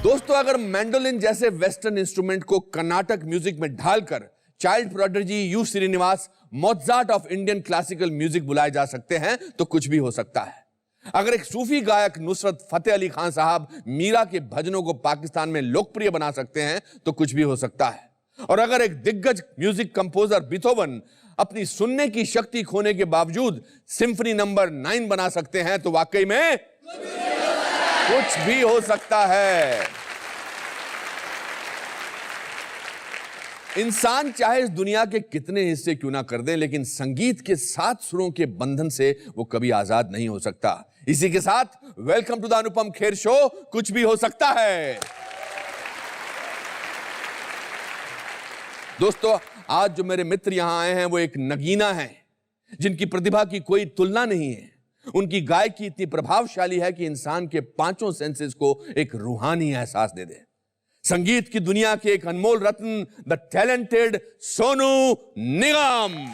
दोस्तों, अगर मैंडोलिन जैसे वेस्टर्न इंस्ट्रूमेंट को कर्नाटक म्यूजिक में ढालकर child prodigy U Srinivas Mozart of Indian classical music बुलाए जा सकते हैं तो कुछ भी हो सकता है। अगर एक सूफी गायक नुसरत फतेह अली खान साहब मीरा के भजनों को पाकिस्तान में लोकप्रिय बना सकते हैं तो कुछ भी हो सकता है। और अगर एक दिग्गज म्यूजिक कंपोजर बीथोवन अपनी सुनने की शक्ति खोने के बावजूद सिम्फनी नंबर 9 बना सकते हैं तो वाकई में कुछ भी हो सकता है। इंसान चाहे इस दुनिया के कितने हिस्से क्यों ना कर दे, लेकिन संगीत के 7 सुरों के बंधन से वो कभी आजाद नहीं हो सकता। इसी के साथ welcome to the Anupam Kher show, कुछ भी हो सकता है। दोस्तों, आज जो मेरे मित्र यहां आए हैं वो एक नगीना है जिनकी प्रतिभा की कोई तुलना नहीं है। उनकी गायकी इतनी प्रभावशाली है कि इंसान के 5 सेंसेस को एक रूहानी एहसास दे दे। संगीत की दुनिया के एक अनमोल रत्न, the talented Sonu Nigam.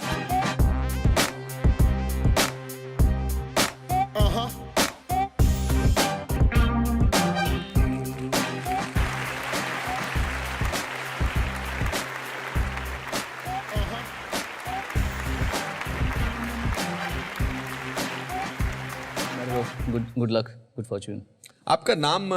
Good luck, good fortune. आपका नाम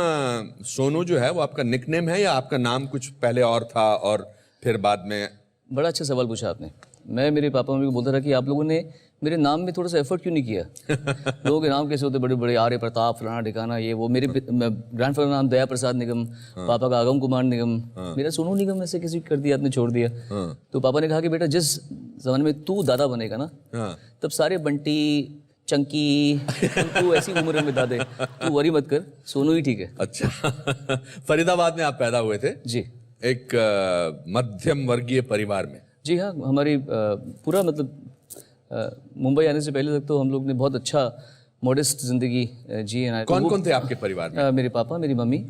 सोनू जो है वो आपका निकनेम है या आपका नाम कुछ पहले और था और फिर बाद में? बड़ा अच्छा सवाल पूछा आपने। मैं मेरे पापा मम्मी को बोलता था कि आप लोगों ने मेरे नाम में थोड़ा सा एफर्ट क्यों नहीं किया। लोगों के नाम कैसे होते बड़े बड़े, आर्य प्रताप, फलाना ठिकाना, ये वो। मेरे ग्रैंडफादर नाम दया प्रसाद निगम, पापा का आगम कुमार निगम, मेरा सोनू निगम ऐसे किसी कर दिया, आपने छोड़ दिया। तो पापा ने कहा कि बेटा जिस जमाने में तू दादा बनेगा ना तब सारे बंटी चंकी तू ऐसी उम्र में दादे, तू वरी मत कर, सोनू ही ठीक है। अच्छा। फरीदाबाद में आप पैदा हुए थे? जी। एक मध्यम वर्गीय परिवार में? जी हाँ, हमारी पूरा मतलब मुंबई आने से पहले तक तो हम लोग ने बहुत अच्छा मॉडेस्ट जिंदगी जी है। कौन कौन थे आपके परिवार में? मेरे पापा, मेरी मम्मी,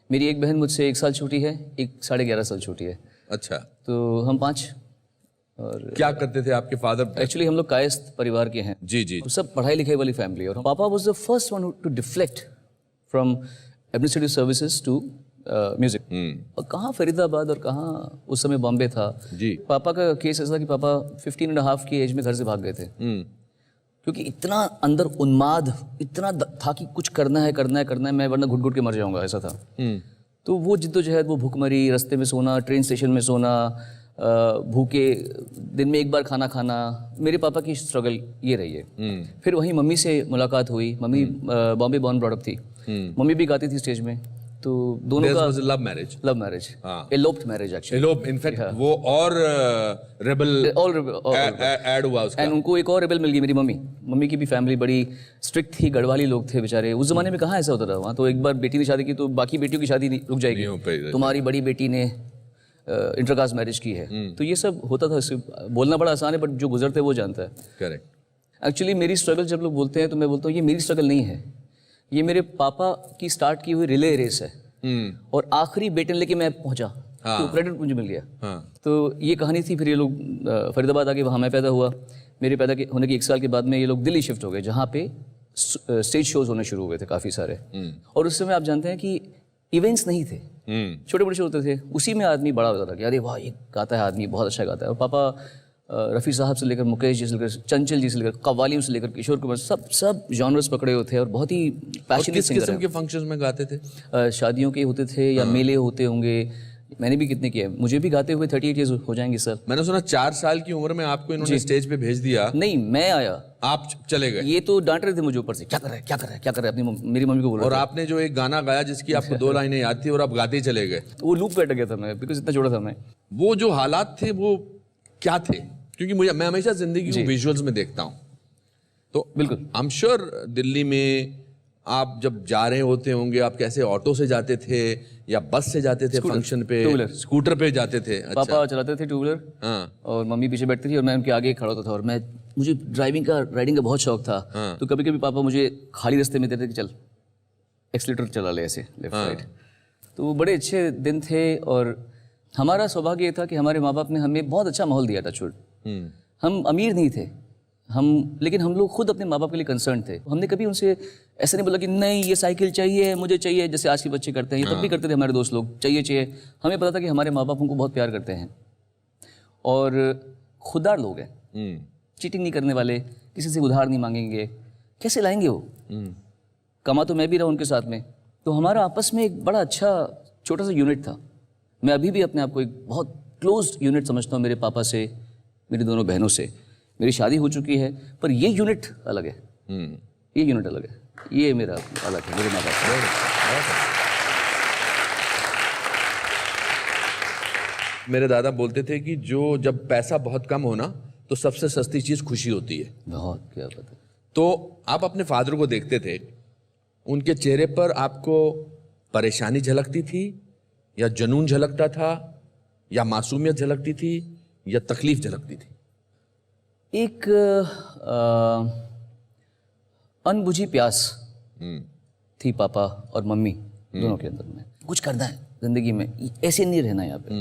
मेरी एक बहन मुझसे 1 साल छोटी है, एक 11.5 साल छोटी है। अच्छा। तो हम 5। और क्या करते थे आपके फादर? एक्चुअली हम लोग कायस्थ परिवार के हैं। जी जी। सब पढ़ाई लिखाई वाली फैमिली। और पापा was the first one to deflect from administrative services to music. और कहाँ फरीदाबाद और कहाँ उस समय बॉम्बे था। जी। पापा का केस ऐसा कि पापा 15.5 की एज में घर से भाग गए थे, क्योंकि इतना अंदर उन्माद इतना था कि कुछ करना है करना है करना है, मैं वरना घुट घुट के मर जाऊंगा, ऐसा था। तो वो जिद्दोजहद, वो भूखमरी, रास्ते में सोना, ट्रेन स्टेशन में सोना, भूखे, दिन में एक बार खाना खाना, मेरे पापा की स्ट्रगल ये रही है। फिर वहीं मम्मी से मुलाकात हुई। Mummy Bombay born brought up थी। मम्मी भी गाती थी स्टेज में। तो दोनों का love marriage, eloped marriage actually. Elope, in fact वो और रेबल ऐड हुआ उसका। एंड उनको एक और रेबल मिल गई, मेरी मम्मी की भी फैमिली बड़ी स्ट्रिक्ट थी, गढ़वाली लोग थे बेचारे। उस जमाने में कहाँ ऐसा होता था। वहाँ तो एक बार बेटी ने शादी की तो बाकी बेटियों की शादी रुक जाएगी, तुम्हारी बड़ी बेटी ने इंटरकास्ट मैरिज की है। तो ये सब होता था। बोलना बड़ा आसान है, बट जो गुजरते वो जानता है। करेक्ट। एक्चुअली मेरी स्ट्रगल जब लोग बोलते हैं तो मैं बोलता हूँ ये मेरी स्ट्रगल नहीं है, ये मेरे पापा की स्टार्ट की हुई रिले रेस है। और आखिरी बेटन लेके मैं पहुंचा, तो क्रेडिट मुझे मिल गया। तो ये कहानी थी। फिर ये लोग फरीदाबाद आके, वहाँ मैं पैदा हुआ। मेरे पैदा होने के 1 साल के बाद में ये लोग दिल्ली शिफ्ट हो गए, जहाँ पे स्टेज शोज होने शुरू हुए थे काफ़ी सारे। और उस समय आप जानते हैं कि इवेंट्स नहीं थे, छोटे बड़े शो होते थे। उसी में आदमी बड़ा होता था कि अरे वाह ये गाता है आदमी, बहुत अच्छा गाता है। और पापा रफ़ी साहब से लेकर मुकेश जी से लेकर चंचल जी से लेकर कव्वालियों से लेकर किशोर कुमार, सब जॉनर्स पकड़े हुए थे और बहुत ही पैशनेट सिंगर हैं। किस किस्म के फंक्शंस में गाते थे? शादियों के होते थे या मेले होते होंगे। मैंने भी कितने किए, मुझे भी गाते हुए 38 ईयर्स हो जाएंगे सर। मैंने सुना 4 साल की उम्र में आपको इन्होंने स्टेज पे भेज दिया। नहीं, मैं आया, आप चले गए। ये तो डांट रहे थे मुझे ऊपर से, क्या कर रहा है क्या कर रहा है क्या कर रहा है, अपनी मेरी मम्मी को बोल रहा। और आपने जो एक गाना गाया जिसकी आपको 2 लाइनें याद थी और आप गाते ही चले गए, तो वो लूप पे अटक गया था मैं, बिकॉज इतना छोटा था मैं। वो जो हालात थे वो क्या थे? क्योंकि मैं हमेशा जिंदगी को विजुअल्स में देखता हूँ। तो बिल्कुल, आई एम श्योर दिल्ली में आप जब जा रहे होते होंगे, आप कैसे ऑटो से जाते थे या बस से जाते थे फंक्शन पे? स्कूटर पे जाते थे? अच्छा। पापा चलाते थे 2 व्हीलर। हाँ। और मम्मी पीछे बैठती थी और मैं उनके आगे खड़ा होता था। और मुझे राइडिंग का बहुत शौक था। हाँ। तो कभी कभी पापा मुझे खाली रास्ते में देते थे कि चल एक्सीलेटर चला ले, ऐसे लेफ्ट राइट। तो वो बड़े अच्छे दिन थे। और हमारा सौभाग्य ये था कि हमारे माँ बाप ने हमें बहुत अच्छा माहौल दिया था छुट। हम अमीर नहीं थे, लेकिन हम लोग खुद अपने माँ बाप के लिए कंसर्न थे। हमने कभी उनसे ऐसा नहीं बोला कि नहीं ये साइकिल चाहिए, मुझे चाहिए, जैसे आज के बच्चे करते हैं। ये तब भी करते थे हमारे दोस्त लोग, चाहिए। हमें पता था कि हमारे माँ बाप हमको बहुत प्यार करते हैं और खुददार लोग हैं, चीटिंग नहीं करने वाले, किसी से उधार नहीं मांगेंगे। कैसे लाएंगे वो? कमा तो मैं भी रहा उनके साथ में। तो हमारा आपस में एक बड़ा अच्छा छोटा सा यूनिट था। मैं अभी भी अपने आप को एक बहुत क्लोज यूनिट समझता हूँ मेरे पापा से, मेरी दोनों बहनों से। मेरी शादी हो चुकी है पर ये यूनिट अलग है, ये यूनिट अलग है, ये मेरा अलग है, मेरे माँ बाप। मेरे दादा बोलते थे कि जब पैसा बहुत कम हो ना तो सबसे सस्ती चीज खुशी होती है। बहुत, क्या पता। तो आप अपने फादर को देखते थे, उनके चेहरे पर आपको परेशानी झलकती थी या जुनून झलकता था या मासूमियत झलकती थी या तकलीफ झलकती थी? एक अनबुझी प्यास थी पापा और मम्मी दोनों के अंदर में। कुछ करना है जिंदगी में, ऐसे नहीं रहना यहाँ पे।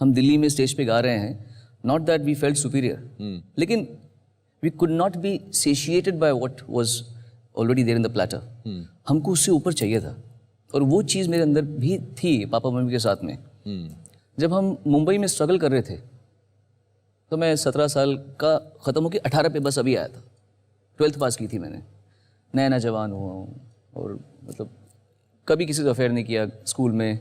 हम दिल्ली में स्टेज पे गा रहे हैं, not that we felt superior, लेकिन we could not be satiated by what was already there in the platter. हमको उससे ऊपर चाहिए था और वो चीज़ मेरे अंदर भी थी पापा मम्मी के साथ में। जब हम मुंबई में स्ट्रगल कर रहे थे तो मैं 17 साल का ख़त्म होकर 18 पे बस अभी आया था। 12th पास की थी मैंने, नया जवान हुआ हूँ और मतलब कभी किसी से अफेयर नहीं किया। स्कूल में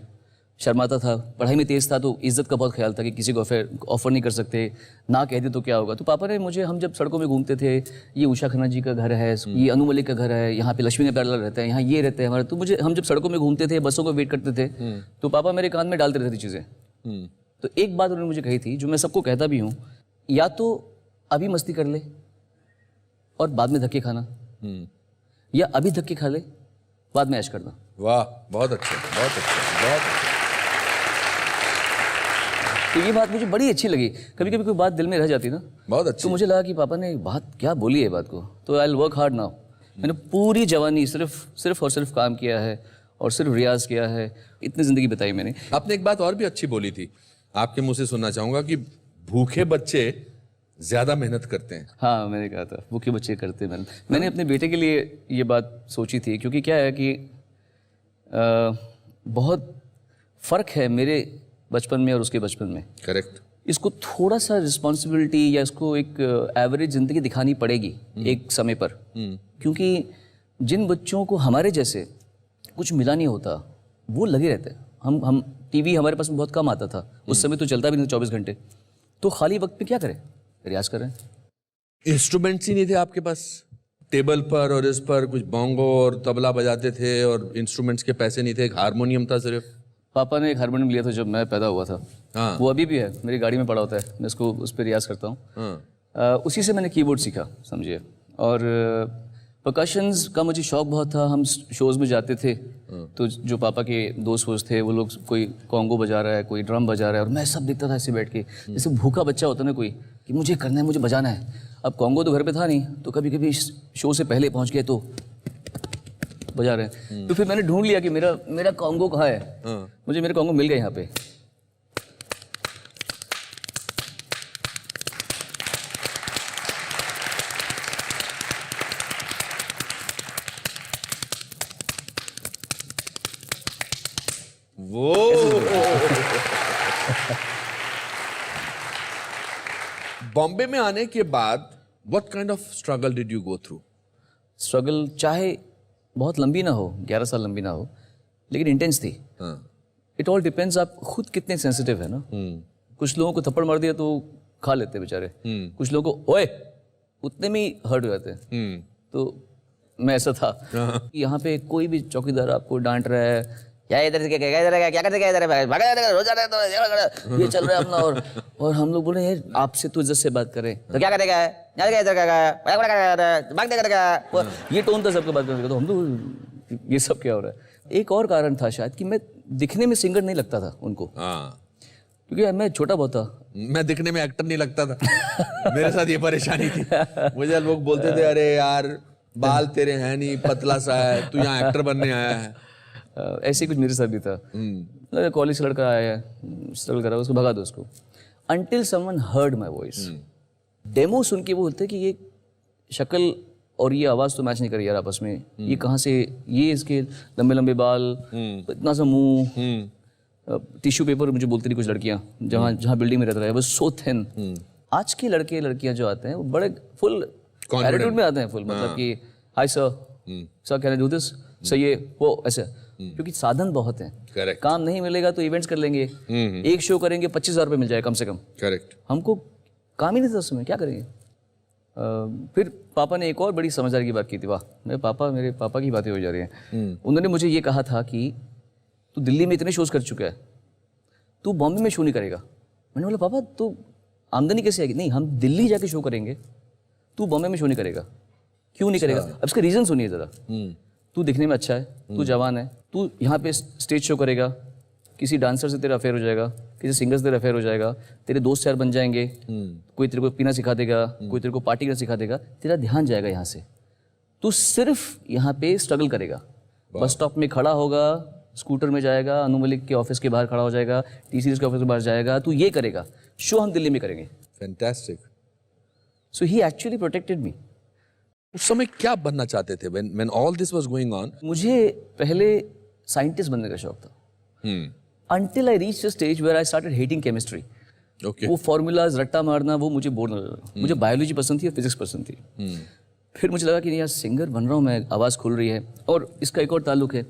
शर्माता था, पढ़ाई में तेज़ था तो इज़्ज़त का बहुत ख्याल था कि किसी को ऑफर नहीं कर सकते, ना कह दे तो क्या होगा। तो पापा ने मुझे, हम जब सड़कों में घूमते थे, ये उषा खन्ना जी का घर है, ये अनु मलिक का घर है, यहाँ पे लक्ष्मी का प्याला रहता है, यहाँ ये रहते हैं हमारे। तो मुझे, हम जब सड़कों में घूमते थे, बसों को वेट करते थे, तो पापा मेरे कान में डालते रहते थे चीज़ें। तो एक बात उन्होंने मुझे कही थी जो मैं सबको कहता भी हूँ, या तो अभी मस्ती कर ले और बाद में धक्के खाना, या अभी धक्के खा ले बाद में ऐश करना। वाह, बहुत अच्छा, बहुत अच्छा, बहुत अच्छा। तो ये बात मुझे बड़ी अच्छी लगी। कभी कभी कोई बात दिल में रह जाती ना, बहुत अच्छी। तो मुझे लगा कि पापा ने बात क्या बोली है बात को, तो I will work hard now. मैंने पूरी जवानी सिर्फ और सिर्फ काम किया है और सिर्फ रियाज किया है, इतनी जिंदगी बताई मैंने। आपने एक बात और भी अच्छी बोली थी, आपके मुंह से सुनना चाहूंगा कि भूखे बच्चे ज्यादा मेहनत करते हैं। हाँ, मैंने कहा था भूखे बच्चे करते हैं मेहनत। मैंने अपने बेटे के लिए ये बात सोची थी, क्योंकि क्या है कि बहुत फ़र्क है मेरे बचपन में और उसके बचपन में। करेक्ट। इसको थोड़ा सा रिस्पॉन्सिबिलिटी या इसको एक एवरेज ज़िंदगी दिखानी पड़ेगी एक समय पर, क्योंकि जिन बच्चों को हमारे जैसे कुछ मिला नहीं होता वो लगे रहते हैं। हम टीवी हमारे पास में बहुत कम आता था उस समय, तो चलता भी नहीं 24 घंटे। तो खाली वक्त में क्या करें? रियाज करें। इंस्ट्रूमेंट्स ही नहीं थे आपके पास? टेबल पर और इस पर कुछ बोंगो और तबला बजाते थे और इंस्ट्रूमेंट्स के पैसे नहीं थे, एक हारमोनियम था सिर्फ? पापा ने एक हारमोनियम लिया था जब मैं पैदा हुआ था। हाँ। वो अभी भी है, मेरी गाड़ी में पड़ा होता है, मैं उसको उस पर रियाज करता हूँ। हाँ। उसी से मैंने कीबोर्ड सीखा, समझिए। और परकशंस का मुझे शौक बहुत था। हम शोज़ में जाते थे तो जो पापा के दोस्त वोस्त थे वो लोग, कोई कॉन्गो बजा रहा है, कोई ड्रम बजा रहा है, और मैं सब देखता था ऐसे बैठ के, जैसे भूखा बच्चा होता ना कोई, कि मुझे करना है, मुझे बजाना है। अब कॉन्गो तो घर पे था नहीं, तो कभी कभी शो से पहले पहुंच गए तो बजा रहे हैं। तो फिर मैंने ढूंढ लिया कि मेरा कॉन्गो कहाँ है। मुझे मेरा कॉन्गो मिल गया यहाँ पे। वो बॉम्बे में आने के बाद what kind of struggle did you go through? Struggle चाहे बहुत लंबी ना हो, 11 साल लंबी ना हो, लेकिन इंटेंस थी। इट ऑल डिपेंड्स आप खुद कितने सेंसिटिव है ना। कुछ लोगों को थप्पड़ मार दिया तो खा लेते बेचारे, कुछ लोगों को ओए उतने में ही हर्ट हो जाते हैं। तो मैं ऐसा था। यहाँ पे कोई भी चौकीदार आपको डांट रहा है, क्या इधर से क्या इधर क्या करते क्या इधर रोज आ रहा है, ये चल रहा है अपना। और हम लोग बोले यार आपसे तो इज्जत से बात करें, तो क्या करेगा इधर क्या, ये टोन था सबके बात करने का। तो हम लोग ये सब क्या हो रहा है। एक और कारण था शायद कि मैं दिखने में सिंगर नहीं लगता था उनको, क्योंकि मैं छोटा बहुत था। मैं दिखने में एक्टर नहीं लगता था। मेरे साथ ये परेशानी थी। मुझे लोग बोलते थे अरे यार बाल तेरे हैं नहीं, पतला सा है, तू यहाँ एक्टर बनने आया है। ऐसे ही कुछ मेरे साथ भी था। लगा कॉलेज से लड़का आया है, स्ट्रगल कर रहा है, उसको भगा दो उसको। Until someone heard my voice. Demo सुन के वो बोलते कि ये शक्ल और ये आवाज़ तो मैच नहीं करी यार आपस में, ये कहाँ से, ये इसके लंबे लंबे बाल, इतना सा मुंह, टिश्यू पेपर मुझे बोलती थी कुछ लड़कियाँ जहाँ बिल्डिंग में रहता रहा, वो सो थिन। आज के लड़के लड़कियाँ जो आते हैं वो बड़े फुल एटीट्यूड में आते हैं, फुल मतलब कि hi sir can I do this, sir ये वो ऐसे, क्योंकि साधन बहुत हैं। Correct. काम नहीं मिलेगा तो इवेंट्स कर लेंगे, एक शो करेंगे 25,000 रुपये मिल जाए कम से कम। करेक्ट। हमको काम ही नहीं था उस समय, क्या करेंगे। फिर पापा ने एक और बड़ी समझदारी की बात की थी। वाह, मेरे पापा की बातें हो जा रही हैं। उन्होंने मुझे ये कहा था कि तू दिल्ली में इतने शोज कर चुका है, तू बॉम्बे में शो नहीं करेगा। मैंने बोला पापा तो आमदनी कैसे आएगी? नहीं, हम दिल्ली जाके शो करेंगे, तू बॉम्बे में शो नहीं करेगा। क्यों नहीं करेगा? अब इसका रीज़न सुनिए ज़रा। तू दिखने में अच्छा है, तू जवान है, तू यहाँ पे स्टेज शो करेगा, किसी डांसर से तेरा अफेयर हो जाएगा, किसी सिंगर से तेरा अफेयर हो जाएगा, तेरे दोस्त यार बन जाएंगे, कोई तेरे को पीना सिखा देगा, कोई तेरे को पार्टी करना सिखा देगा, तेरा ध्यान जाएगा यहाँ से। तू सिर्फ यहाँ पे स्ट्रगल करेगा, बस स्टॉप में खड़ा होगा, स्कूटर में जाएगा, अनु मलिक के ऑफिस के बाहर खड़ा हो जाएगा, टी सीरीज के ऑफिस के बाहर जाएगा, तू ये करेगा, शो हम दिल्ली में करेंगे। फैंटास्टिक। सो ही एक्चुअली प्रोटेक्टेड मी। उस समय क्या बनना चाहते थे when all this was going on? मुझे पहले साइंटिस्ट बनने का शौक था, until I reached a stage where I started hating chemistry. Okay. वो फॉर्मूलाज रट्टा मारना वो मुझे बोर न लगा। मुझे बायोलॉजी पसंद थी और फिजिक्स पसंद थी। फिर मुझे लगा कि नहीं यार, सिंगर बन रहा हूँ मैं, आवाज़ खुल रही है। और इसका एक और ताल्लुक है,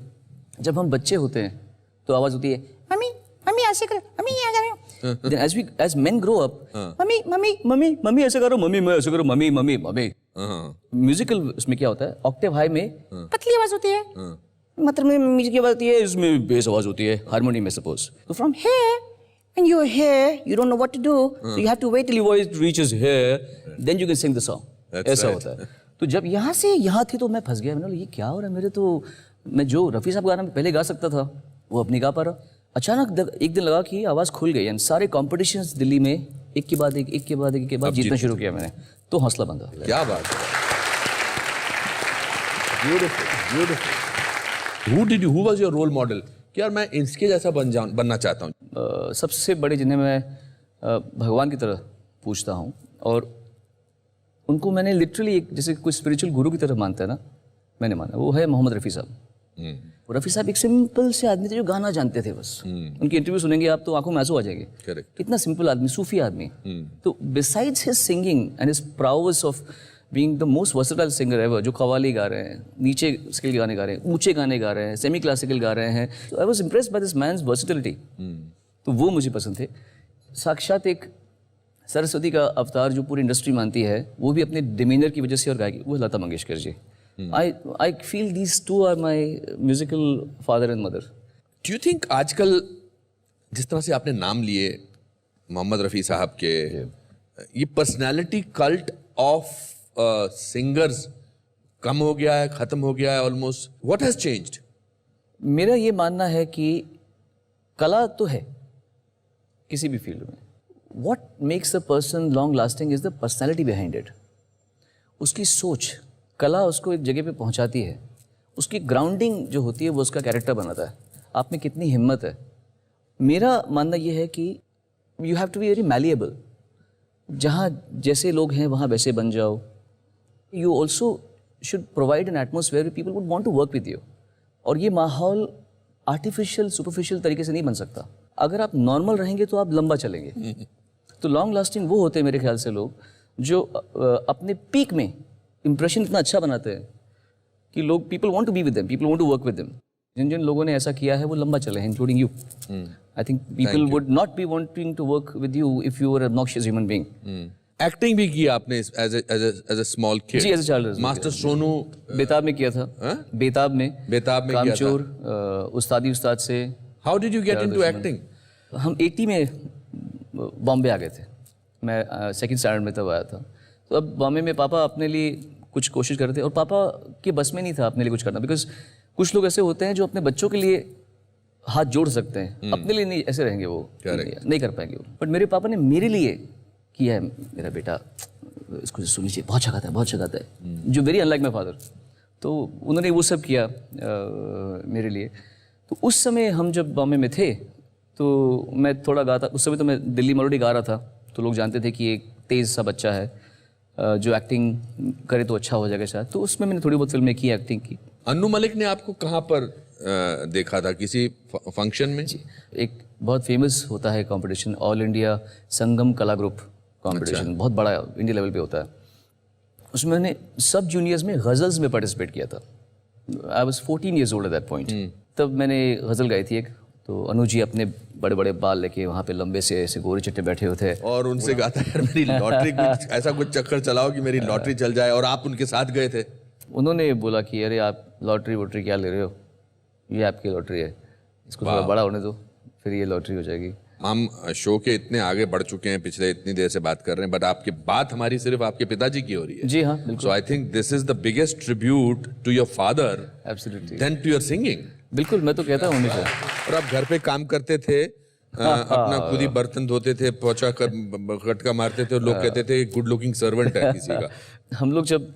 जब हम बच्चे होते हैं तो आवाज़ होती है मम्मी मम्मी ऐसे करो, मम्मी ये करो। Then as men grow up, mummy mummy mummy mummy ऐसे करो, मम्मी मैं ऐसे करो, मम्मी मम्मी मम्मी। म्यूजिकल उसमें क्या होता है, ऑक्टेव हाई में पतली आवाज होती है, मतलब में म्यूजिक की आवाज होती है, इसमें बेस आवाज होती है, हारमोनी में सपोज। तो from here when you're here you don't know what to do, so you have to wait till your voice reaches here, then you can sing the song. ऐसा होता है। तो जब यहाँ से यहाँ थे तो मैं फंस गया। मैंने बोला ये क्या हो रहा है मेरे, तो मैं जो रफ़ी साहब गाना पहले गा सकता था वो अब नहीं गा पा रहा। अचानक एक दिन लगा कि आवाज़ खुल गई, सारे कॉम्पिटिशन्स दिल्ली में एक के बाद एक जीतना शुरू किया मैंने, तो हौसला बंधा। क्या बात है। Beautiful. Who was your role model? कि यार मैं इसके जैसा बनना चाहता हूँ। सबसे बड़े जिन्हें मैं भगवान की तरह पूछता हूँ, और उनको मैंने लिटरली एक जैसे कोई स्पिरिचुअल गुरु की तरह मानता है ना, मैंने माना, वो है मोहम्मद रफ़ी साहब। रफ़ी साहब एक सिंपल से आदमी थे जो गाना जानते थे बस। उनकी इंटरव्यू सुनेंगे आप तो आंखों में आंसू आ जाएंगे। करेक्ट। कितना सिंपल आदमी, सूफी आदमी। तो besides his singing and his प्राउस of being the most versatile singer ever, जो कव्वाली गा रहे हैं, नीचे स्केल गाने गा रहे हैं, ऊंचे गाने गा रहे हैं, सेमी क्लासिकल गा रहे हैं, तो I was impressed by this man's versatility. तो वो मुझे पसंद थे। साक्षात एक सरस्वती का अवतार जो पूरी इंडस्ट्री मानती है, वो भी अपने डिमीनर की वजह से और गायकी, वो Lata Mangeshkar ji. I feel these two are my musical father and mother. Do you think आजकल जिस तरह से आपने नाम लिए मोहम्मद रफ़ी साहब के, ये पर्सनालिटी कल्ट ऑफ सिंगर्स कम हो गया है, खत्म हो गया है ऑलमोस्ट? What has changed? मेरा ये मानना है कि कला तो है किसी भी फील्ड में, what makes a person long lasting is the personality behind it. उसकी सोच, कला उसको एक जगह पे पहुंचाती है, उसकी ग्राउंडिंग जो होती है वो उसका कैरेक्टर बनाता है, आप में कितनी हिम्मत है। मेरा मानना ये है कि you have to be very malleable, जहाँ जैसे लोग हैं वहाँ वैसे बन जाओ। You also should provide an atmosphere people would want to work with you, और ये माहौल आर्टिफिशियल सुपरफिशियल तरीके से नहीं बन सकता। अगर आप नॉर्मल रहेंगे तो आप लंबा चलेंगे। तो लॉन्ग लास्टिंग वो होते हैं मेरे ख्याल से लोग जो अपने पीक में इंप्रेशन इतना अच्छा बनाते हैं कि लोग, people want to be with them, people want to work with them. जिन जिन लोगों ने ऐसा किया है वो लंबा चले हैं, including you. I think people would not be wanting to work with you if you are obnoxious human being. Acting भी किया आपने एज अ स्मॉल किड? जी, as a child. Master Sonu Betaab में किया था। बेताब में कामचोर, उस्तादी उस्ताद से। How did you get into acting? हम 80 में बॉम्बे आ गए थे, मैं सेकंड स्टैंडर्ड में तब आया था। तो अब बॉम्बे में पापा अपने लिए कुछ कोशिश कर रहे थे, और पापा के बस में नहीं था अपने लिए कुछ करना, बिकॉज कुछ लोग ऐसे होते हैं जो अपने बच्चों के लिए हाथ जोड़ सकते हैं, अपने लिए नहीं ऐसे रहेंगे, वो नहीं कर पाएंगे वो। बट मेरे पापा ने मेरे लिए किया है, मेरा बेटा इसको सुननी चाहिए, बहुत अच्छा गाता है, बहुत अच्छा गाता है, जो वेरी अनलाइक माई फादर। तो उन्होंने वो सब किया मेरे लिए। तो उस समय हम जब बॉम्बे में थे तो मैं थोड़ा गाता, उस समय तो मैं दिल्ली मेलोडी गा रहा था, तो लोग जानते थे कि एक तेज़ सा बच्चा है जो एक्टिंग करे तो अच्छा हो जाएगा शायद, तो उसमें मैंने थोड़ी बहुत फिल्में की, एक्टिंग की। अन्नू मलिक ने आपको कहाँ पर देखा था, किसी फंक्शन में? जी, एक बहुत फेमस होता है कंपटीशन, ऑल इंडिया संगम कला ग्रुप कंपटीशन, बहुत बड़ा इंडिया लेवल पे होता है। उसमें मैंने सब जूनियर्स में गज़ल्स में पार्टिसिपेट किया था। I was 14 years old at that point. तब मैंने गज़ल गाई थी एक, तो अनु जी अपने बड़े बड़े बाल लेके वहाँ पे लंबे से ऐसे गोरे चिट्टे बैठे हुए थे और उनसे कहा था यार मेरी लॉटरी कुछ ऐसा कुछ चक्कर चलाओ कि मेरी लॉटरी चल जाए, और आप उनके साथ गए थे। उन्होंने बोला कि अरे आप लॉटरी वोटरी क्या ले रहे हो, ये आपकी लॉटरी है, इसको थोड़ा बड़ा होने दो, फिर ये लॉटरी हो जाएगी। हम शो के इतने आगे बढ़ चुके हैं, पिछले इतनी देर से बात कर रहे हैं, बट आपकी बात हमारी सिर्फ आपके पिताजी की हो रही है। जी हाँ, बिल्कुल। So I think this is the biggest tribute to your father absolutely, then to your singing. बिल्कुल, मैं तो कहता हूँ हमेशा। और आप घर पे काम करते थे, अपना खुद ही बर्तन धोते थे, पोछा खटका मारते थे, और लोग कहते थे गुड लुकिंग सर्वेंट है किसी का। हम लोग जब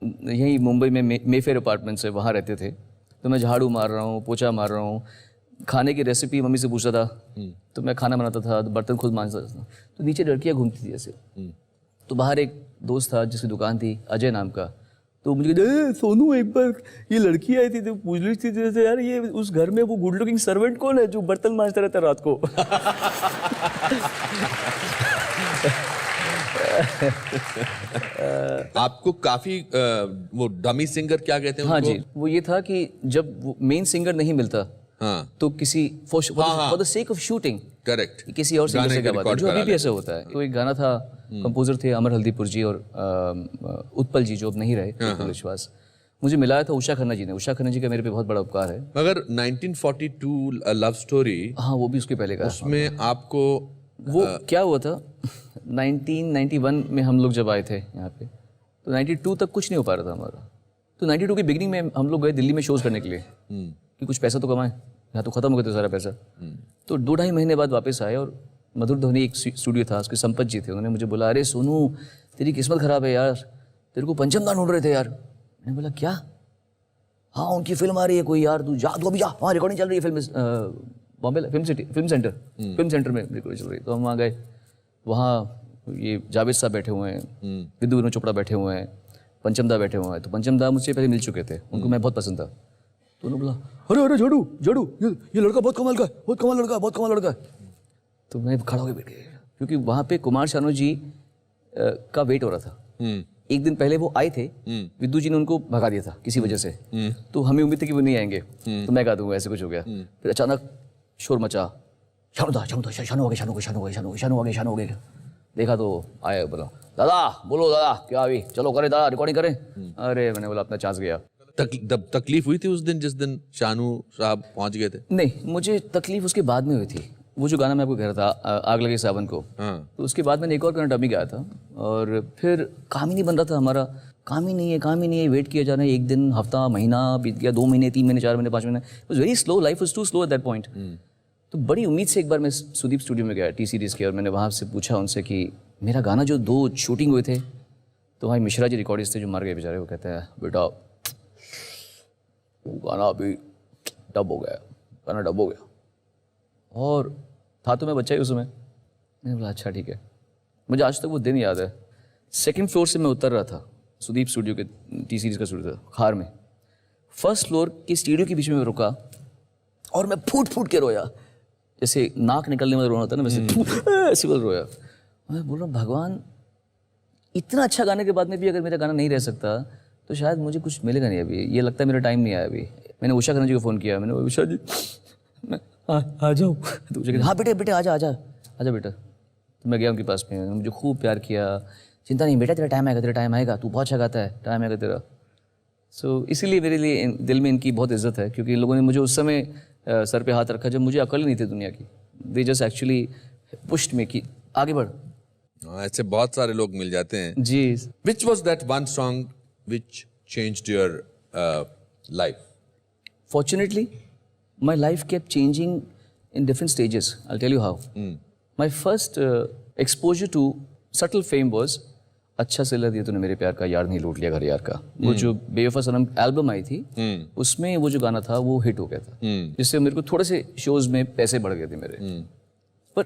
यहीं मुंबई में मेफेयर अपार्टमेंट से वहाँ रहते थे, तो मैं झाड़ू मार रहा हूँ, पोछा मार रहा हूँ, खाने की रेसिपी मम्मी से पूछता था, तो मैं खाना बनाता था, बर्तन खुद मांजता था। तो नीचे लड़कियाँ घूमती थी ऐसे, तो बाहर एक दोस्त था जिसकी दुकान थी, अजय नाम का, तो मुझे कहते सोनू एक बार ये लड़की आई थी तो पूछ रही थी जैसे यार ये उस घर में वो गुड लुकिंग सर्वेंट कौन है जो बर्तन मांजता रहता है रात को। आपको काफी वो डमी सिंगर क्या कहते हैं हाँ उनको? जी, वो ये था कि जब वो मेन सिंगर नहीं मिलता, हाँ, तो किसी for the sake of shooting correct किसी और सिंगर से करवाते, जो अभी भी ऐसा होता है। तो एक गाना था, कंपोजर थे अमर हल्दीपुर जी और उत्पल जी जो अब नहीं रहे, उत्पल विश्वास, मुझे मिलाया था उषा खन्ना जी ने। उषा खन्ना जी का मेरे पे बहुत बड़ा उपकार है। मगर 1942 लव स्टोरी, हाँ वो भी उसके पहले का, उसमें आपको वो क्या हुआ था 1991 में हम लोग जब आए थे यहाँ पे, तो 92 तक कुछ नहीं हो पा रहा था हमारा। तो 92 की बिगिनिंग में हम लोग गए दिल्ली में शोज करने के लिए कि कुछ पैसा तो कमाएं, यहाँ तो खत्म हो गया था सारा पैसा। तो 2-2.5 महीने बाद वापस आए और मधुर ध्वनि एक स्टूडियो था, उसके संपत जी थे, उन्होंने मुझे बोला अरे सोनू तेरी किस्मत खराब है यार, तेरे को पंचम दान ढूंढ रहे थे यार। मैंने बोला क्या? हाँ उनकी फिल्म आ रही है कोई यार, तू जा, तू अभी जा, वहाँ रिकॉर्डिंग चल रही है फिल्म, बॉम्बे फिल्म सेंटर में रिकॉर्डिंग चल रही है। तो हम वहाँ गए, वहाँ ये जावेद साहब बैठे हुए हैं, विद्यु विनोद चोपड़ा बैठे हुए हैं, पंचम दा बैठे हुए हैं। तो पंचम दा मुझसे पहले मिल चुके थे, उनको मैं बहुत पसंद था। तो उन्होंने बोला अरे अरे झाड़ू झाड़ू, ये लड़का बहुत कमाल का है, बहुत कमाल लड़का, बहुत कमाल लड़का है। तो मैं खड़ा होकर बैठ गया, क्योंकि वहाँ पे कुमार शानू जी का वेट हो रहा था। एक दिन पहले वो आए थे, विद्यु जी ने उनको भगा दिया था किसी वजह से, तो हमें उम्मीद थी कि वो नहीं आएंगे, तो मैं गा दूंगा, ऐसे कुछ हो गया। फिर अचानक शोर मचा, शानू हो गए। देखा तो आए, बोला दादा बोलो दादा क्या अभी चलो करें दादा रिकॉर्डिंग करें। अरे मैंने बोला अपना चांस गया। तकलीफ हुई थी उस दिन जिस दिन शानू साहब पहुंच गए थे? नहीं, मुझे तकलीफ उसके बाद में हुई थी। वो जो गाना मैं आपको कह रहा था आग लगे सावन को, तो उसके बाद मैंने एक और गाना डमी गाया था, और फिर काम ही नहीं बन रहा था हमारा, काम ही नहीं है, वेट किया जा रहा है, एक दिन हफ्ता महीना बीत गया, 2 महीने 3 महीने 4 महीने 5 महीने, it was very slow, life was too slow at that point. तो बड़ी उम्मीद से एक बार मैं सुदीप स्टूडियो में गया टी सीरीज़ के, और मैंने वहाँ से पूछा उनसे कि मेरा गाना जो 2 शूटिंग हुए थे, तो भाई मिश्रा जी रिकॉर्डिस्ट थे जो मर गए बेचारे, वो कहते हैं बेटा वो गाना अभी डब हो गया, गाना डब हो गया। और था तो मैं बच्चा ही उस समय, मैंने बोला अच्छा ठीक है। मुझे आज तक वो दिन याद है, 2nd फ्लोर से मैं उतर रहा था, सुदीप स्टूडियो के टी सीरीज़ का स्टूडियो था खार में, 1st फ्लोर की स्टूडियो के बीच में रुका और मैं फूट फूट के रोया, जैसे नाक निकलने में रोना होता है ना, वैसे ऐसे बोल रोया। मैं बोल रहा हूँ भगवान, इतना अच्छा गाने के बाद में भी अगर मेरा गाना नहीं रह सकता तो शायद मुझे कुछ मिलेगा नहीं अभी, ये लगता है मेरा टाइम नहीं आया अभी। मैंने उषा खन्ना जी को फ़ोन किया, मैंने उषा जी मैं आ जाऊँ? तो उषा कहती हाँ बेटे आजा बेटा। तो मैं गया उनके पास में, मुझे खूब प्यार किया, चिंता नहीं बेटा तेरा टाइम आएगा, तू बहुत अच्छा गाता है, टाइम आएगा तेरा। सो इसीलिए मेरे लिए दिल में इनकी बहुत इज्जत है, क्योंकि इन लोगों ने मुझे उस समय सर पे हाथ रखा जब मुझे अकल ही नहीं थी दुनिया की। They just actually pushed me कि आगे बढ़। ऐसे बहुत सारे लोग मिल जाते हैं जी। Which was that one song which changed your life? Fortunately, my life kept changing in different stages. I'll tell you how. My first exposure to subtle fame was अच्छा सिला दिया तूने मेरे प्यार का, यार नहीं लूट लिया घर यार का, वो जो बेवफा सनम एल्बम आई थी उसमें वो जो गाना था वो हिट हो गया था, जिससे मेरे को थोड़े से शोज में पैसे बढ़ गए थे मेरे। पर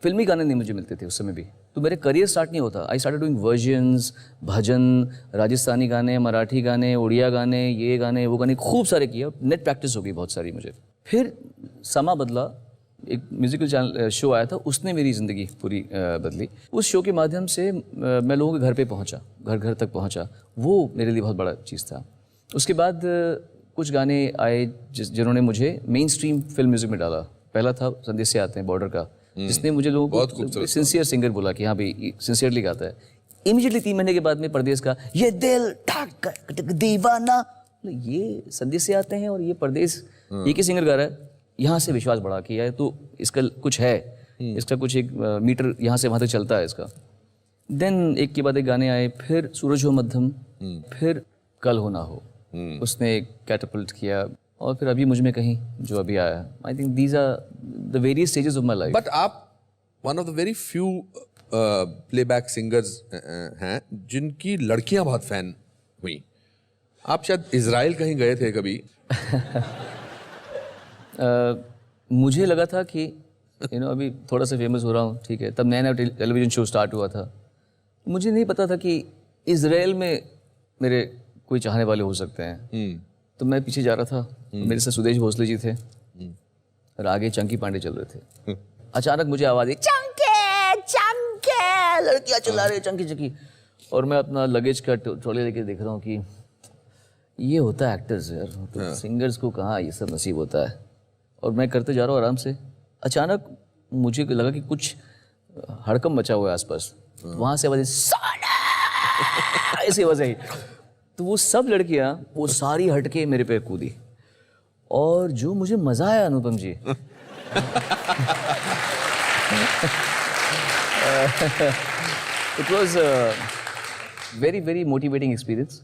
फिल्मी गाने नहीं मुझे मिलते थे उस समय भी, तो मेरे करियर स्टार्ट नहीं होता। आई स्टार्टेड डूइंग वर्जन्स, भजन, राजस्थानी गाने, मराठी गाने, उड़िया गाने, ये गाने वो गाने खूब सारे किए, नेट प्रैक्टिस हो गई बहुत सारी मुझे। फिर समा बदला, एक म्यूजिकल चैनल शो आया था, उसने मेरी ज़िंदगी पूरी बदली। उस शो के माध्यम से मैं लोगों के घर पे पहुंचा, घर घर तक पहुंचा, वो मेरे लिए बहुत बड़ा चीज़ था। उसके बाद कुछ गाने आए जिन्होंने मुझे मेन स्ट्रीम फिल्म म्यूजिक में डाला। पहला था संदेश से आते हैं बॉर्डर का, जिसने मुझे लोगों को सिंसियर सिंगर बोला कि हाँ भाई सिंसियरली गाता है। इमीडिएटली 3 महीने के बाद में परदेश का ये दिल ठाक दीवाना, ये संदेश से आते हैं और ये परदेश, ये की सिंगर गा रहा है। यहाँ से विश्वास बढ़ा कि यार तो इसका कुछ है, इसका कुछ एक मीटर यहाँ से वहाँ तक चलता है इसका। देन एक के बाद एक गाने आए, फिर सूरज हो मध्यम, फिर कल हो ना हो, उसने एक कैटapult किया, और फिर अभी मुझ में कहीं जो अभी आया। I think these are the various stages of my life. But आप one of the very few playback singers हैं जिनकी लड़कियां बहुत फैन हुई। आप शायद इजराइल कहीं गए थे कभी? मुझे लगा था कि अभी थोड़ा सा फेमस हो रहा हूँ, ठीक है, तब नया नया टेलीविज़न शो स्टार्ट हुआ था। मुझे नहीं पता था कि इजराइल में मेरे कोई चाहने वाले हो सकते हैं। तो मैं पीछे जा रहा था, मेरे साथ सुदेश भोसले जी थे और आगे चंकी पांडे चल रहे थे। अचानक मुझे आवाज़ आई, चंके चंके, लड़कियाँ चिल्ला रही चंकी चंकी, और मैं अपना लगेज का ट्रॉली लेके देख रहा हूँ कि ये होता है एक्टर्स यार, तो सिंगर्स को कहाँ ये सब नसीब होता है। और मैं करते जा रहा हूँ आराम से, अचानक मुझे लगा कि कुछ हड़कम मचा हुआ है आसपास। वहाँ से आवाज़ ऐसी आवाज़ आई, तो वो सब लड़कियाँ वो सारी हटके मेरे पे कूदी, और जो मुझे मज़ा आया Anupam ji it was very very motivating experience.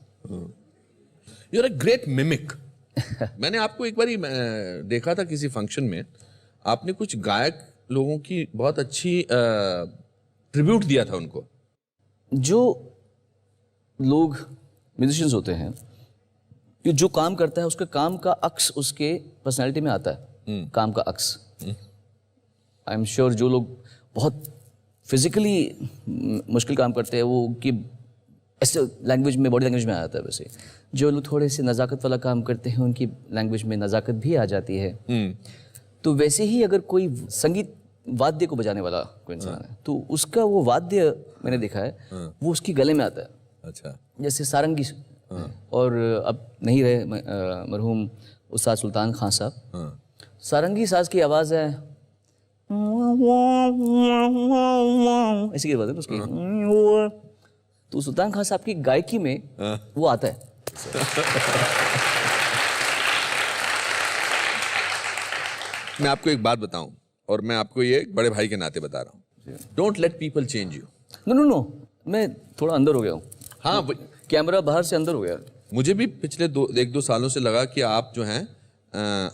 You are a great mimic. मैंने आपको एक बारी देखा था किसी फंक्शन में, आपने कुछ गायक लोगों की बहुत अच्छी ट्रिब्यूट दिया था उनको। जो लोग म्यूजिशियंस होते हैं, कि जो काम करता है उसके काम का अक्स उसके पर्सनालिटी में आता है, काम का अक्स। आई एम श्योर जो लोग बहुत फिजिकली मुश्किल काम करते हैं वो कि ऐसे लैंग्वेज में, बॉडी लैंग्वेज में आ जाता है। वैसे जो लोग थोड़े से नज़ाकत वाला काम करते हैं उनकी लैंग्वेज में नज़ाकत भी आ जाती है। तो वैसे ही अगर कोई संगीत वाद्य को बजाने वाला कोई इंसान है तो उसका वो वाद्य मैंने देखा है, वो उसकी गले में आता है। अच्छा, जैसे सारंगी, और अब नहीं रहे मरहूम उस्ताद सुल्तान खान साहब, सारंगी साज की आवाज़ है, ऐसी की आवाज़ है उसकी, तो सुल्तान खान साहब की गायकी में वो आता है। मैं आपको एक बात बताऊं, और मैं आपको ये एक बड़े भाई के नाते बता रहा हूँ, don't let people change you. No no no, मैं थोड़ा अंदर हो गया हूँ। हाँ, कैमरा बाहर से अंदर हो गया। मुझे भी पिछले 1-2 सालों से लगा कि आप जो हैं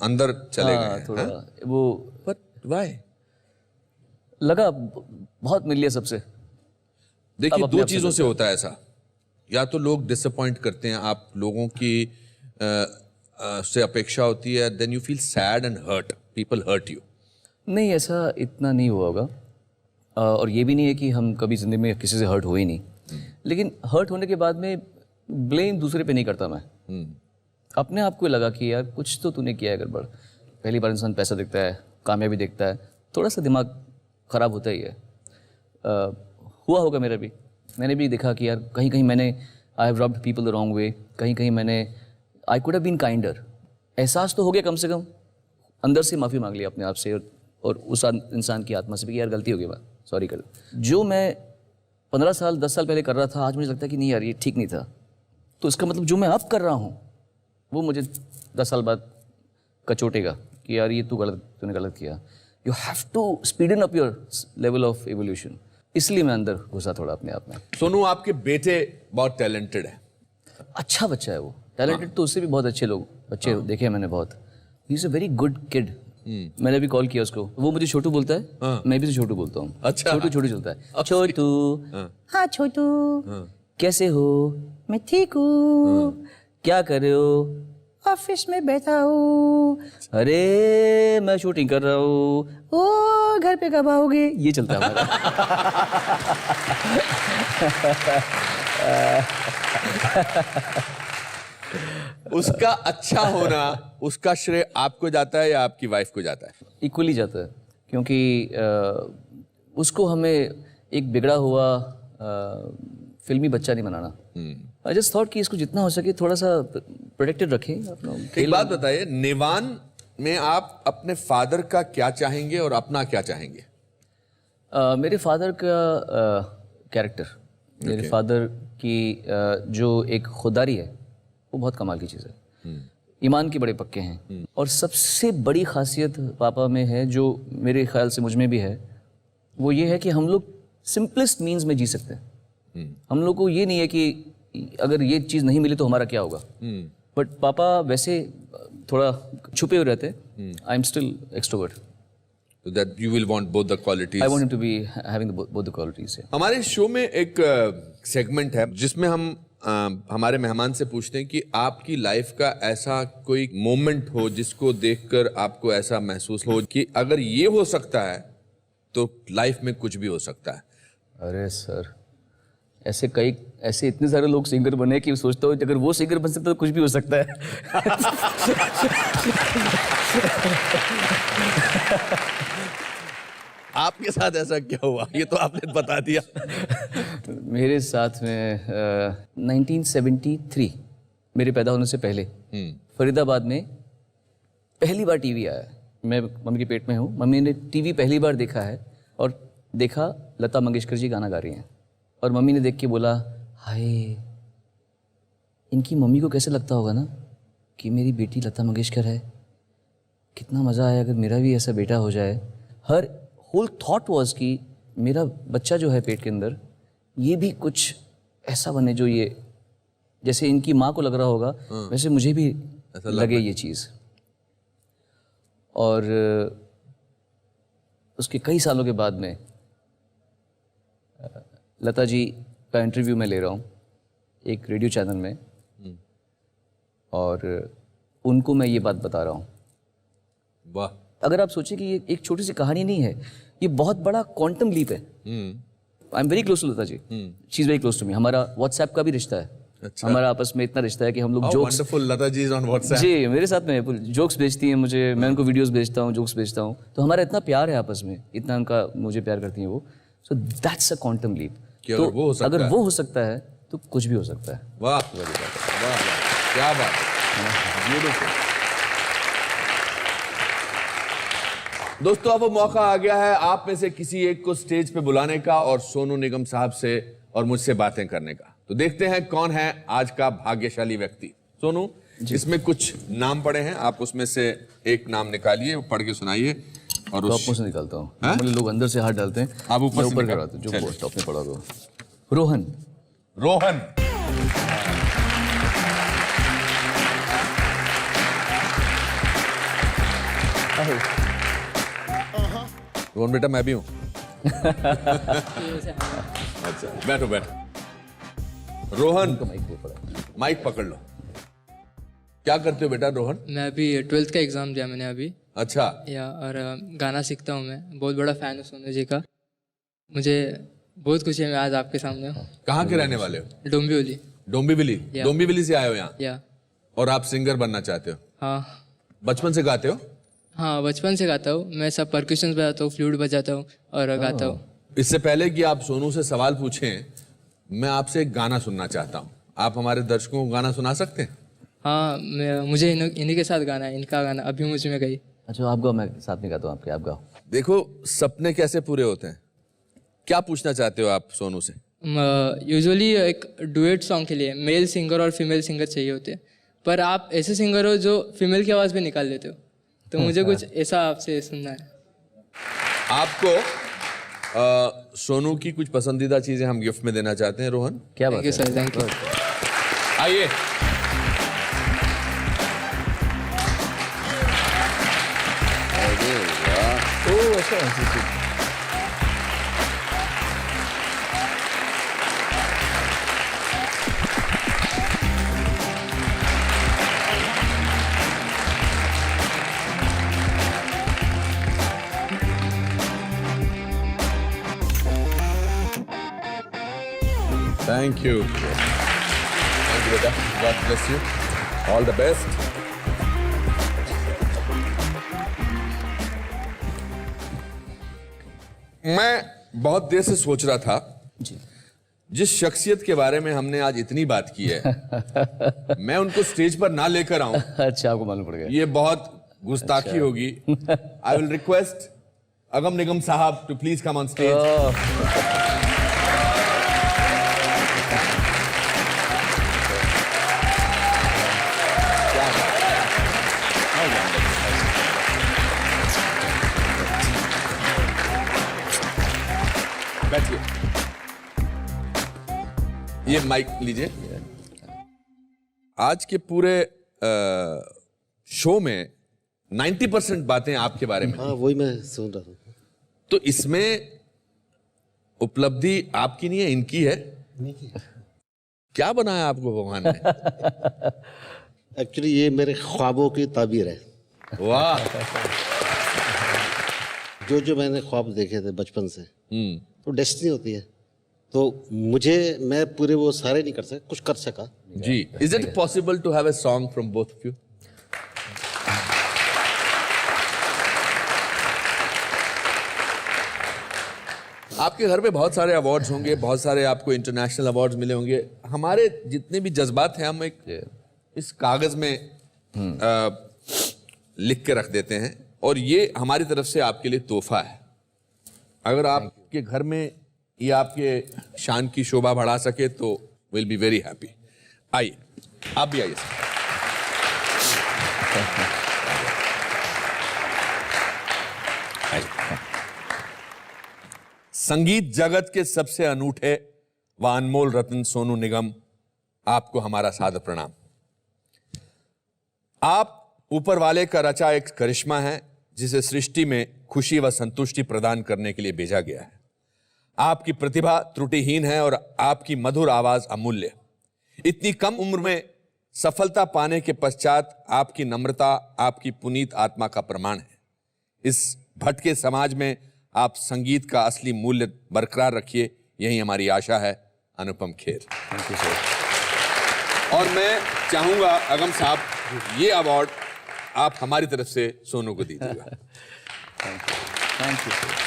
अंदर चले गए हैं। थोड़ा वो बट व्हाई? लगा बहुत मिल लिया सबसे। देखिए, 2 चीजों से होता है ऐसा, या तो लोग डिसअपॉइंट करते हैं, आप लोगों की से अपेक्षा होती है, then you feel sad and hurt, people hurt you. नहीं, ऐसा इतना नहीं हुआ होगा, और ये भी नहीं है कि हम कभी जिंदगी में किसी से हर्ट हुए नहीं, लेकिन हर्ट होने के बाद में ब्लेम दूसरे पे नहीं करता मैं। अपने आप को लगा कि यार कुछ तो तूने किया है गड़बड़। पहली बार इंसान पैसा देखता है, कामयाबी देखता है, थोड़ा सा दिमाग ख़राब होता ही है। हुआ होगा मेरा भी, मैंने भी देखा कि यार कहीं कहीं मैंने I have rubbed people the wrong way, कहीं कहीं मैंने I could have been kinder. एहसास तो हो गया, कम से कम अंदर से माफ़ी मांग लिया अपने आप से और उस इंसान की आत्मा से भी कि यार गलती हो गई, मैं सॉरी कर। जो मैं 15 साल 10 साल पहले कर रहा था, आज मुझे लगता है कि नहीं यार ये ठीक नहीं था। तो इसका मतलब जो मैं अब कर रहा हूँ वो मुझे 10 साल बाद कचोटेगा कि यार ये तूने गलत किया। You have to speed up your level of evolution. इसलिए मैं अंदर घुसा थोड़ा अपने आप में। सोनू, आपके बेटे बहुत टैलेंटेड है। अच्छा बच्चा है वो, टैलेंटेड तो उससे भी बहुत अच्छे लोग बच्चे देखे हैं मैंने बहुत। He is a very good kid. मैंने अभी कॉल किया उसको, वो मुझे छोटू बोलता है, मैं भी छोटू बोलता हूँ। अच्छा। छोटू छोटू चलता है। छोटू, हाँ छोटू, कैसे हो? मैं ठीक हूँ। क्या कर रहे हो? ऑफिस में बैठा हूँ। अरे मैं शूटिंग कर रहा हूँ। ओ घर पे कब आओगे? ये चलता है हमारा। उसका अच्छा होना, उसका श्रेय आपको जाता है या आपकी वाइफ को जाता है? इक्वली जाता है, क्योंकि उसको हमें एक बिगड़ा हुआ फिल्मी बच्चा नहीं बनाना। आई जस्ट थॉट कि इसको जितना हो सके थोड़ा सा प्रोटेक्टेड रखें अपना। एक बात बताइए, निवान में आप अपने फादर का क्या चाहेंगे और अपना क्या चाहेंगे? मेरे फादर का कैरेक्टर, मेरे फादर की जो एक खुदारी है वो बहुत कमाल की चीज़ है। ईमान के बड़े पक्के हैं। और सबसे बड़ी खासियत पापा में है, जो मेरे ख्याल से मुझ में भी है, वो ये है कि हम लोग सिंपलेस्ट मीन्स में जी सकते हैं। हम लोग को ये नहीं है कि अगर ये चीज़ नहीं मिली तो हमारा क्या होगा। बट पापा वैसे थोड़ा छुपे हुए रहते हैं। I am still extrovert. So that you will want both the qualities. I want him to be having both the qualities. Yeah. हमारे शो में एक सेगमेंट है जिसमें हम हमारे मेहमान से पूछते हैं कि आपकी लाइफ का ऐसा कोई मोमेंट हो जिसको देखकर आपको ऐसा महसूस हो कि अगर ये हो सकता है तो लाइफ में कुछ भी हो सकता है। अरे सर, ऐसे इतने सारे लोग सिंगर बने कि सोचता हूँ अगर वो सिंगर बन सकता है तो कुछ भी हो सकता है। आपके साथ ऐसा क्या हुआ? ये तो आपने बता दिया। मेरे साथ में 1973, मेरे पैदा होने से पहले फरीदाबाद में पहली बार टीवी आया। मैं मम्मी के पेट में हूँ, मम्मी ने टीवी पहली बार देखा है और देखा लता मंगेशकर जी गाना गा रही हैं। और मम्मी ने देख के बोला, हाय इनकी मम्मी को कैसे लगता होगा ना कि मेरी बेटी लता मंगेशकर है, कितना मज़ा आया अगर मेरा भी ऐसा बेटा हो जाए। हर होल थॉट वाज कि मेरा बच्चा जो है पेट के अंदर, ये भी कुछ ऐसा बने जो ये जैसे इनकी माँ को लग रहा होगा वैसे मुझे भी लगे ये चीज़। और उसके कई सालों के बाद में लता जी का इंटरव्यू मैं ले रहा हूँ एक रेडियो चैनल में, और उनको मैं ये बात बता रहा हूँ। वाह! अगर आप सोचें कि ये एक छोटी सी कहानी नहीं है, ये बहुत बड़ा क्वांटम लीप है। I am very close to Lata ji, she is very close to me. हमारा व्हाट्सएप का भी रिश्ता है। अच्छा। हमारा आपस में इतना रिश्ता है कि हम लोग jokes, wonderful, Lata ji is on WhatsApp. जी मेरे साथ में जोक्स भेजती हैं मुझे, मैं उनको वीडियोस भेजता हूँ, जोक्स भेजता हूँ। तो हमारा इतना प्यार है आपस में, इतना उनका मुझे प्यार करती हैं वो। So that's a quantum leap. तो अगर वो हो सकता है तो कुछ भी हो सकता है। वाह वाह, क्या बात है, ब्यूटीफुल। दोस्तों, अब वो मौका आ गया है आप में से किसी एक को स्टेज पे बुलाने का और सोनू निगम साहब से और मुझसे बातें करने का। तो देखते हैं कौन है आज का भाग्यशाली व्यक्ति। सोनू, इसमें कुछ नाम पड़े हैं, आप उसमें से एक नाम निकालिए, पढ़ के सुनाइए। और टॉप में से निकालता हूँ। नॉर्मली लोग अंदर से हाथ डालते हैं, आप ऊपर करवाते हैं, जो टॉप में पड़ा हुआ। रोहन। रोहन, रोहन बेटा मैं भी हूँ। अच्छा, बैठो बैठो। रोहन, माइक पकड़ लो। क्या करते हो बेटा रोहन? मैं अभी 12th का एग्ज़ाम दिया मैंने अभी। अच्छा। और गाना सीखता हूँ मैं, बहुत बड़ा फ़ैन हूँ सोनू जी का। मुझे बहुत खुशी है मैं आज आपके सामने हूँ। कहाँ के रहने वाले हो? डोंबिवली। डोंबिवली? डोंबिवली से आए हो यहाँ? या। और आप सिंगर बनना चाहते हो? हाँ। बचपन से गाते हो? हाँ, बचपन से गाता हूँ मैं, सब परक्यूशंस बजाता हूँ, फ्लूट बजाता हूँ और गाता हूँ। इससे पहले कि आप सोनू से सवाल पूछें, मैं आपसे एक गाना सुनना चाहता हूँ। आप हमारे दर्शकों को गाना सुना सकते हैं? हाँ, मुझे इन्हीं के साथ गाना है, इनका गाना अभी मुझ में गई। अच्छा, आप गाओ, मैं साथ में गाता हूँ आपके, आप गाओ। देखो सपने कैसे पूरे होते हैं। क्या पूछना चाहते हो आप सोनू से? यूजुअली एक डुएट सॉन्ग के लिए मेल सिंगर और फीमेल सिंगर चाहिए होते हैं, पर आप ऐसे सिंगर हो जो फीमेल की आवाज़ भी निकाल लेते हो, तो मुझे कुछ ऐसा आपसे सुनना है। आपको सोनू की कुछ पसंदीदा चीजें हम गिफ्ट में देना चाहते हैं। रोहन, क्या बात है सर, थैंक यू। आइए। Thank you. Thank you, beta. God bless you. All the best. मैं बहुत देर से सोच रहा था जी जिस शख्सियत के बारे में हमने आज इतनी बात की है मैं उनको स्टेज पर ना लेकर आऊं अच्छा, आपको मालूम पड़ गया। ये बहुत गुस्ताखी होगी। I will request Agam Nigam साहब to please come on stage. बैठिए, ये माइक लीजिए। आज के पूरे शो में 90% बातें आपके बारे में। हाँ, वही मैं सुन रहा था। तो इसमें उपलब्धि आपकी नहीं है, इनकी है। क्या बनाया आपको भगवान ने? एक्चुअली ये मेरे ख्वाबों की ताबीर है। वाह। जो मैंने ख्वाब देखे थे बचपन से, तो डेस्टिनी होती है। तो मैं पूरे वो सारे नहीं कर सका, कुछ कर सका। जी, is it possible to have a song from both of you? आपके घर पे बहुत सारे अवार्ड्स होंगे, बहुत सारे आपको इंटरनेशनल अवार्ड्स मिले होंगे। हमारे जितने भी जज्बात हैं हम एक इस कागज में लिख के रख देते हैं, और ये हमारी तरफ से आपके लिए तोहफा है। अगर आपके घर में ये आपके शान की शोभा बढ़ा सके तो विल बी वेरी हैप्पी। आइए, आप भी आइए सर। संगीत जगत के सबसे अनूठे व अनमोल रत्न सोनू निगम, आपको हमारा सादर प्रणाम। आप ऊपर वाले का रचा एक करिश्मा है जिसे सृष्टि में खुशी व संतुष्टि प्रदान करने के लिए भेजा गया है। आपकी प्रतिभा त्रुटिहीन है और आपकी मधुर आवाज अमूल्य। इतनी कम उम्र में सफलता पाने के पश्चात आपकी नम्रता आपकी पुनीत आत्मा का प्रमाण है। इस भटके समाज में आप संगीत का असली मूल्य बरकरार रखिए, यही हमारी आशा है। Anupam Kher. Thank you sir. और मैं चाहूंगा अगम साहब, ये अवार्ड आप हमारी तरफ से सोनू को दीजिएगा। Thank you sir.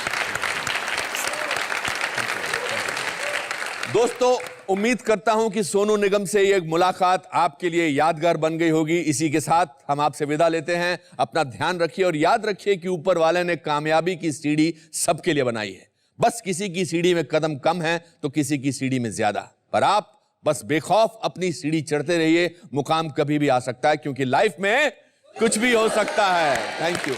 दोस्तों, उम्मीद करता हूं कि सोनू निगम से ये मुलाकात आपके लिए यादगार बन गई होगी। इसी के साथ हम आपसे विदा लेते हैं। अपना ध्यान रखिए और याद रखिए कि ऊपर वाले ने कामयाबी की सीढ़ी सबके लिए बनाई है। बस किसी की सीढ़ी में कदम कम है तो किसी की सीढ़ी में ज्यादा, पर आप बस बेखौफ अपनी सीढ़ी चढ़ते रहिए। मुकाम कभी भी आ सकता है, क्योंकि लाइफ में कुछ भी हो सकता है। Thank you.